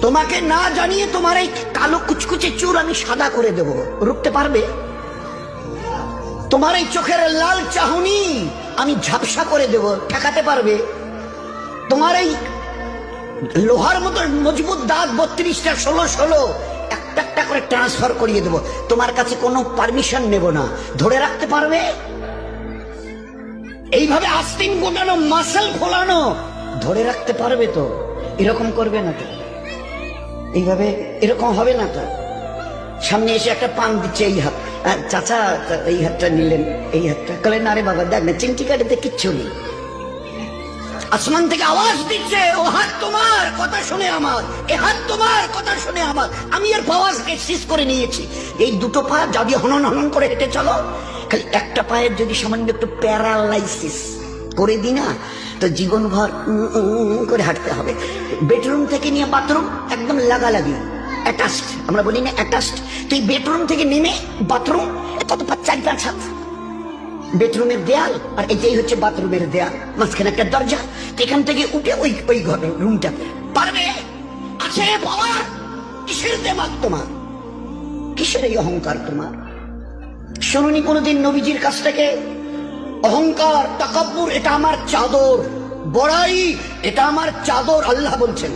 তোমাকে না জানিয়ে তোমার এই কালো কুচকুচে চুল আমি সাদা করে দেব, রুখতে পারবে? তোমার এই চোখের লাল চাহনি আমি ঝাপসা করে দেব, ঠেকাতে পারবে? তোমার এই লোহার মতো মজবুত দাঁত 32টা 16 একটা একটা করে ট্রান্সফার করিয়ে দেব, তোমার কাছে কোনো পারমিশন নেব না, ধরে রাখতে পারবে? এইভাবে আস্তিন গোটানো, মাসল ফোলানো ধরে রাখতে পারবে তো? এরকম করবে না তো? এইভাবে এরকম হবে না তো? সামনে এসে একটা পান দিচ্ছে এই হাত, চাচা এই হাতটা নিলেন, এই হাতটা কলেন, আরে বাবা দেখ না চিমটি কাটিতে কিচ্ছু নেই। আসমান থেকে আওয়াজ দিচ্ছে, ও হাত তোমার কথা শুনে আমার, এ হাত তোমার কথা শুনে আমার। আমি এর পাওয়াজকে সিজ করে নিয়েছি। এই দুটো পা যদি হনন হনন করে হেঁটে চলো, খালি একটা পায়ের যদি সামান্য একটু প্যারালাইসিস করে দিই না, তো জীবনভর করে হাঁটতে হবে। বেডরুম থেকে নিয়ে বাথরুম একদম লাগালাগি, অ্যাটাচড, আমরা বলি না অ্যাটাচড। তুই বেডরুম থেকে নেমে বাথরুম কত 4-5 হাত, বেডরুমের দেয়াল আর এটাই হচ্ছে বাথরুমের দেয়াল, মাঝখানে একটা দরজা, এখান থেকে উঠে ওই ঘরের রুমটাতে পারবে? আছে পাওয়ার? কিসের দেমাগ তোমার? কিসের এই অহংকার তোমার? শুনুনি কোনোদিন নবীজির কাছ থেকে অহংকার, তাকাব্বুর এটা আমার চাদর, বড়াই এটা আমার চাদর, আল্লাহ বলছেন।